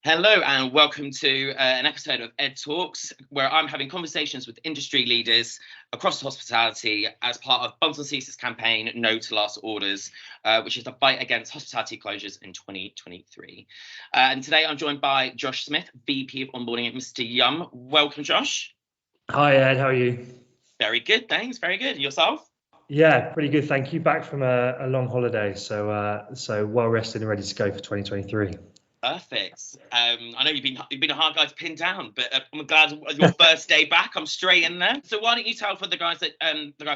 Hello and welcome to an episode of Ed Talks, where I'm having conversations with industry leaders across hospitality as part of Bums on Seats' campaign No to Last Orders, which is the fight against hospitality closures in 2023. And today I'm joined by Josh Smith, VP of Onboarding at Mr. Yum. Welcome, Josh. Hi, Ed. How are you? Very good, thanks. Very good. Yourself? Yeah, pretty good. Thank you. Back from a long holiday, so well rested and ready to go for 2023. Perfect. I know you've been a hard guy to pin down, but I'm glad your first day back. I'm straight in there. So why don't you tell for the guys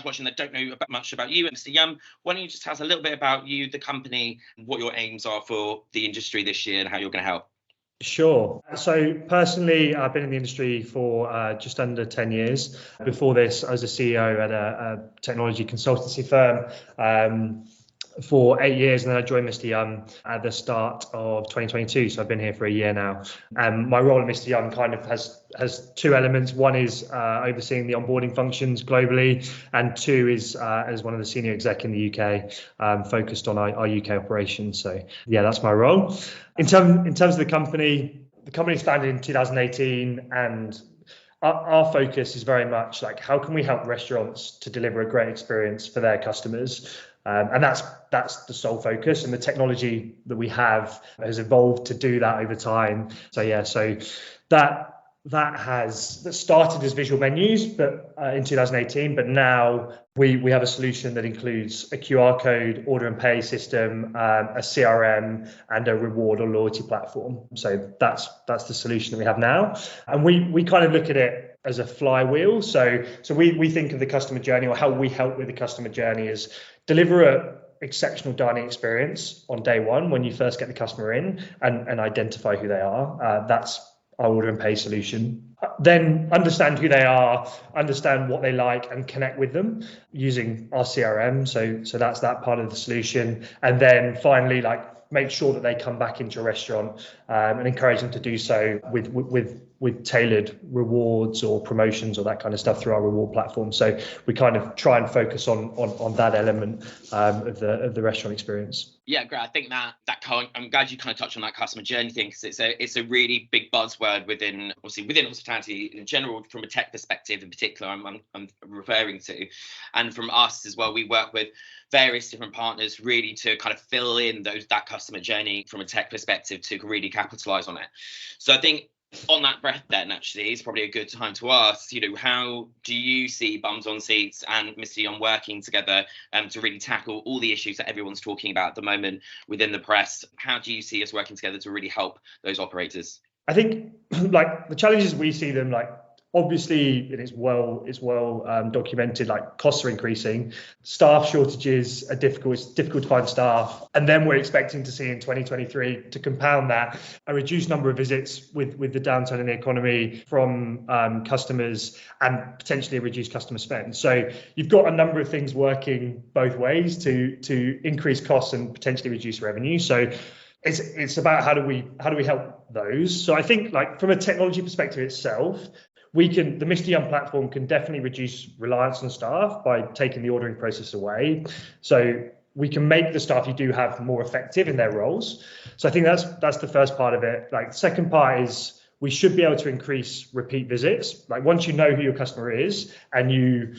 watching that don't know much about you, Mr. Yum? Why don't you just tell us a little bit about you, the company, what your aims are for the industry this year, and how you're going to help? Sure. So personally, I've been in the industry for just under 10 years. Before this, I was a CEO at a technology consultancy firm. For 8 years, and then I joined Mr. Yum at the start of 2022. So I've been here for a year now. My role at Mr. Yum kind of has two elements. One is overseeing the onboarding functions globally, and two is as one of the senior exec in the UK, focused on our UK operations. So yeah, that's my role. In terms of the company was founded in 2018, and our focus is very much like, how can we help restaurants to deliver a great experience for their customers? And that's the sole focus, and the technology that we have has evolved to do that over time. So that started as visual menus, but in 2018. But now we have a solution that includes a QR code, order and pay system, a CRM, and a reward or loyalty platform. So that's the solution that we have now, and we kind of look at it as a flywheel. So we think of the customer journey, or how we help with the customer journey, is deliver a exceptional dining experience on day one when you first get the customer in, and identify who they are. That's our order and pay solution. Then understand who they are, understand what they like, and connect with them using our CRM. So that's that part of the solution. And then finally, make sure that they come back into a restaurant, and encourage them to do so with tailored rewards or promotions or that kind of stuff through our reward platform. So we kind of try and focus on that element of the restaurant experience. Yeah, great. I think I'm glad you kind of touched on that customer journey thing, because it's a really big buzzword within hospitality in general, from a tech perspective in particular. I'm referring to, and from us as well. We work with various different partners really to kind of fill in that customer journey from a tech perspective to really capitalize on it. So I think on that breath, then actually it's probably a good time to ask, how do you see Bums on Seats and Mr. Yum working together to really tackle all the issues that everyone's talking about at the moment within the press? How do you see us working together to really help those operators? I think the challenges we see them, obviously, and it's well documented, costs are increasing, staff shortages are difficult. It's difficult to find staff, and then we're expecting to see in 2023, to compound that, a reduced number of visits with the downturn in the economy from customers, and potentially a reduced customer spend. So you've got a number of things working both ways to increase costs and potentially reduce revenue. So it's about how do we help those. So I think, from a technology perspective itself, the Mr. Yum platform can definitely reduce reliance on staff by taking the ordering process away. So we can make the staff you do have more effective in their roles. So I think that's the first part of it. The second part is, we should be able to increase repeat visits. Once you know who your customer is, and you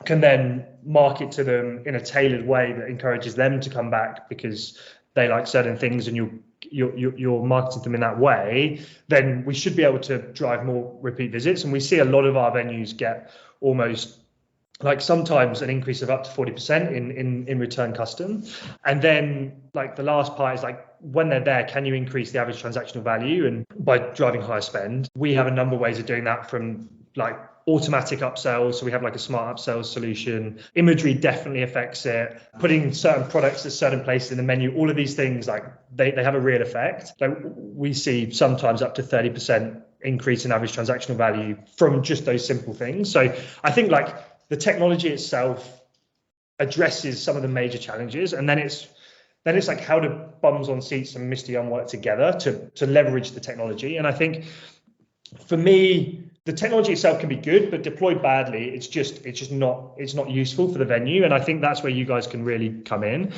can then market to them in a tailored way that encourages them to come back because they like certain things, and you're marketing them in that way, then we should be able to drive more repeat visits. And we see a lot of our venues get almost sometimes an increase of up to 40% in return custom. And then the last part is when they're there, can you increase the average transactional value, and by driving higher spend? We have a number of ways of doing that, from automatic upsells. So we have a smart upsells solution. Imagery definitely affects it. Putting certain products at certain places in the menu, all of these things, they have a real effect. We see sometimes up to 30% increase in average transactional value from just those simple things. So I think the technology itself addresses some of the major challenges, and then it's how do Bums on Seats and Mr. Yum work together to leverage the technology. And I think, for me, the technology itself can be good, but deployed badly, it's not useful for the venue. And I think that's where you guys can really come in.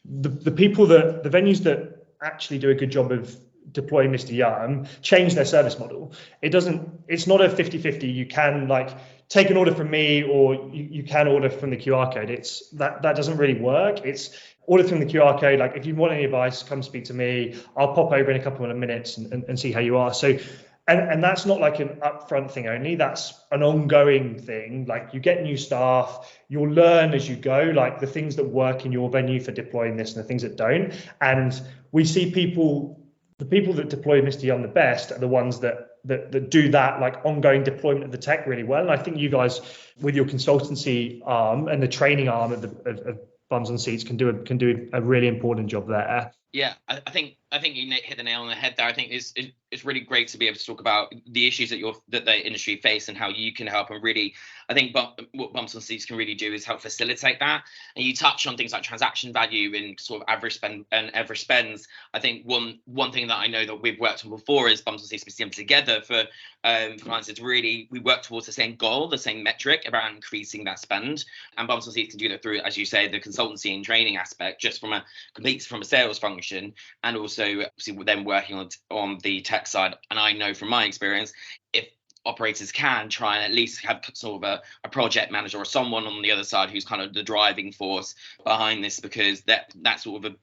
The venues that actually do a good job of deploy Mr. Yum change their service model. It's not a 50-50. You can like take an order from me, or you can order from the QR code. It's that doesn't really work. It's order from the QR code. Like if you want any advice, come speak to me. I'll pop over in a couple of minutes and see how you are. So, and that's not like an upfront thing only. That's an ongoing thing. Like you get new staff, you'll learn as you go, like the things that work in your venue for deploying this and the things that don't. And we see the people that deploy Mr. Yum the best are the ones that do that like ongoing deployment of the tech really well. And I think you guys with your consultancy arm and the training arm of Bums on Seats can do a really important job there. Yeah, I think you hit the nail on the head there. I think it's really great to be able to talk about the issues that the industry face and how you can help. And really, I think what Bumps on Seats can really do is help facilitate that. And you touch on things like transaction value and sort of average spend and average spends. I think one thing that I know that we've worked on before is Bumps on Seats Museum together for clients. It's really, we work towards the same goal, the same metric about increasing that spend. And Bumps on Seats can do that through, as you say, the consultancy and training aspect, just from a sales function, and also obviously then working on the tech side. And I know from my experience, if operators can try and at least have sort of a project manager or someone on the other side who's kind of the driving force behind this, because that sort of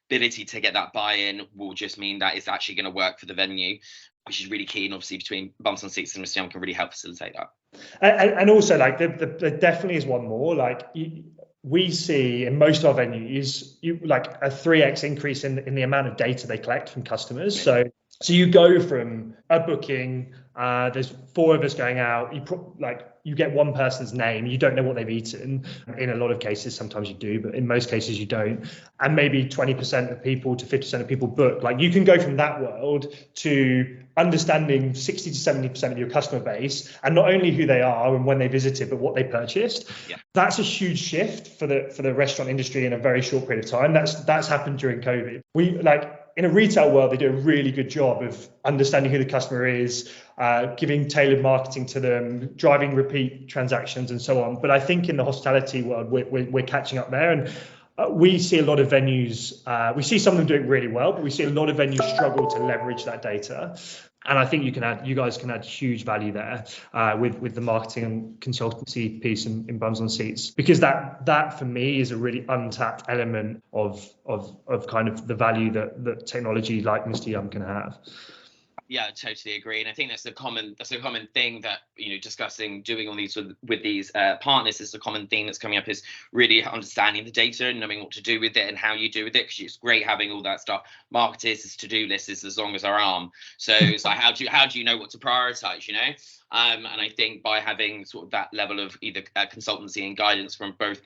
ability to get that buy-in will just mean that it's actually going to work for the venue, which is really key. And obviously between Bumps on Seats and Mr. Yum can really help facilitate that. And also like there definitely is one more. Like we see in most of our venues, like a 3x increase in the amount of data they collect from customers. So you go from a booking, there's 4 of us going out, you get one person's name, you don't know what they've eaten. In a lot of cases, sometimes you do, but in most cases you don't. And maybe 20% of people to 50% of people book. Like you can go from that world to understanding 60 to 70% of your customer base, and not only who they are and when they visited, but what they purchased. Yeah. That's a huge shift for the restaurant industry in a very short period of time. That's happened during COVID. In a retail world, they do a really good job of understanding who the customer is, giving tailored marketing to them, driving repeat transactions and so on. But I think in the hospitality world, we're catching up there. And we see a lot of venues, we see some of them doing really well, but we see a lot of venues struggle to leverage that data. And I think you guys can add huge value there with the marketing and consultancy piece in Bums on Seats, because that for me is a really untapped element of kind of the value that technology like Mr. Yum can have. Yeah, I totally agree. And I think that's a common thing that, discussing, doing all these with these partners is a common theme that's coming up, is really understanding the data and knowing what to do with it and how you do with it. Because it's great having all that stuff. Marketers' to-do list is as long as our arm. So it's like, how do you know what to prioritize, And I think by having sort of that level of either consultancy and guidance from both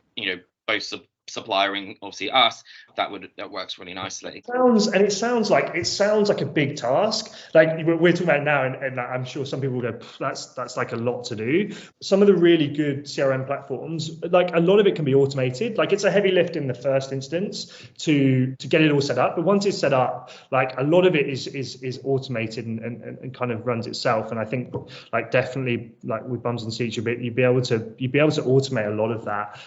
supplier and obviously us, that works really nicely. It sounds like a big task. Like we're talking about it now, and I'm sure some people will go, that's like a lot to do. Some of the really good CRM platforms, like a lot of it can be automated. Like it's a heavy lift in the first instance to get it all set up, but once it's set up, like a lot of it is automated and kind of runs itself. And I think like definitely like with Bums on Seats, you'd be able to automate a lot of that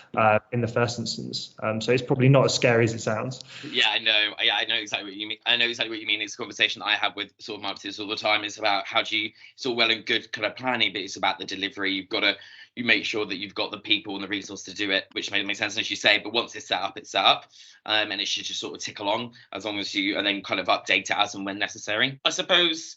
in the first instance. So it's probably not as scary as it sounds. Yeah, I know. I know exactly what you mean. It's a conversation I have with sort of marketers all the time. It's about how do you, it's all well and good kind of planning, but it's about the delivery. You make sure that you've got the people and the resource to do it, which may make sense as you say. But once it's set up, it's set up, and it should just sort of tick along as long as you, and then kind of update it as and when necessary. I suppose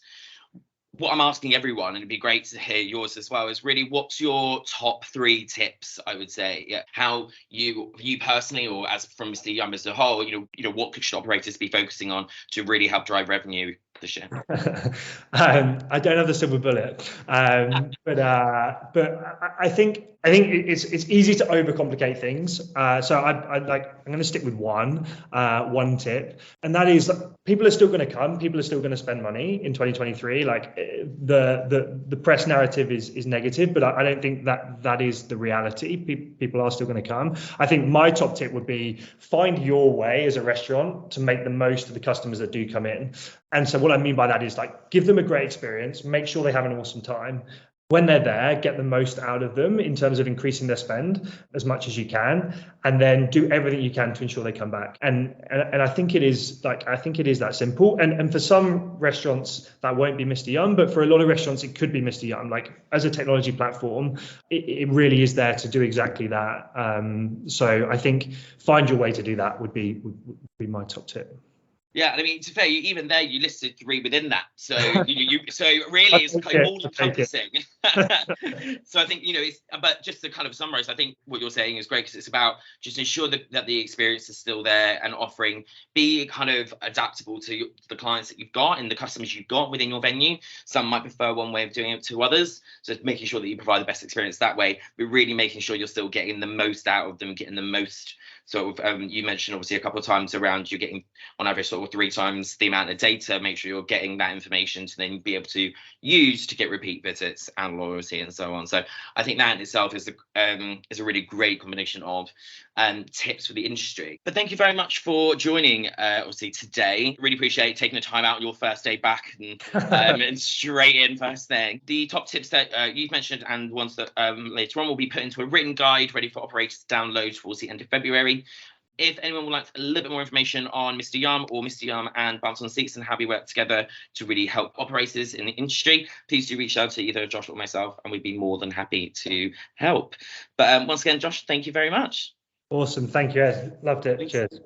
what I'm asking everyone, and it'd be great to hear yours as well, is really what's your top 3 tips, I would say, how you personally, or as from Mr. Yum as a whole, what should operators be focusing on to really help drive revenue this year? I don't have the silver bullet, but I think it's easy to overcomplicate things. So I'm going to stick with one tip, and that is people are still going to come. People are still going to spend money in 2023. Like the press narrative is negative, but I don't think that is the reality. People are still going to come. I think my top tip would be find your way as a restaurant to make the most of the customers that do come in. And so what I mean by that is like give them a great experience, make sure they have an awesome time, when they're there, get the most out of them in terms of increasing their spend as much as you can, and then do everything you can to ensure they come back. And I think it is that simple. And for some restaurants that won't be Mr. Yum, but for a lot of restaurants it could be Mr. Yum. Like, as a technology platform, it really is there to do exactly that. So I think find your way to do that would be my top tip. Yeah, I mean, to be fair, even there you listed 3 within that, so so really it's kind of all encompassing. So I think but just to kind of summarize, I think what you're saying is great, because it's about just ensure that the experience is still there, and be kind of adaptable to the clients that you've got and the customers you've got within your venue. Some might prefer one way of doing it to others, so making sure that you provide the best experience that way, but really making sure you're still getting the most out of them, getting the most sort of you mentioned obviously a couple of times around you're getting on average sort of 3 times the amount of data. Make sure you're getting that information to then be able to use to get repeat visits and loyalty and so on. So I think that in itself is a really great combination of tips for the industry. But thank you very much for joining obviously today. Really appreciate taking the time out your first day back and straight in first thing. The top tips that you've mentioned and ones that later on will be put into a written guide ready for operators to download towards the end of February. If anyone would like a little bit more information on Mr. Yum or Mr. Yum and Bums on Seats and how we work together to really help operators in the industry, please do reach out to either Josh or myself, and we'd be more than happy to help. But once again, Josh, thank you very much. Awesome. Thank you, Ed. Loved it. Thanks. Cheers.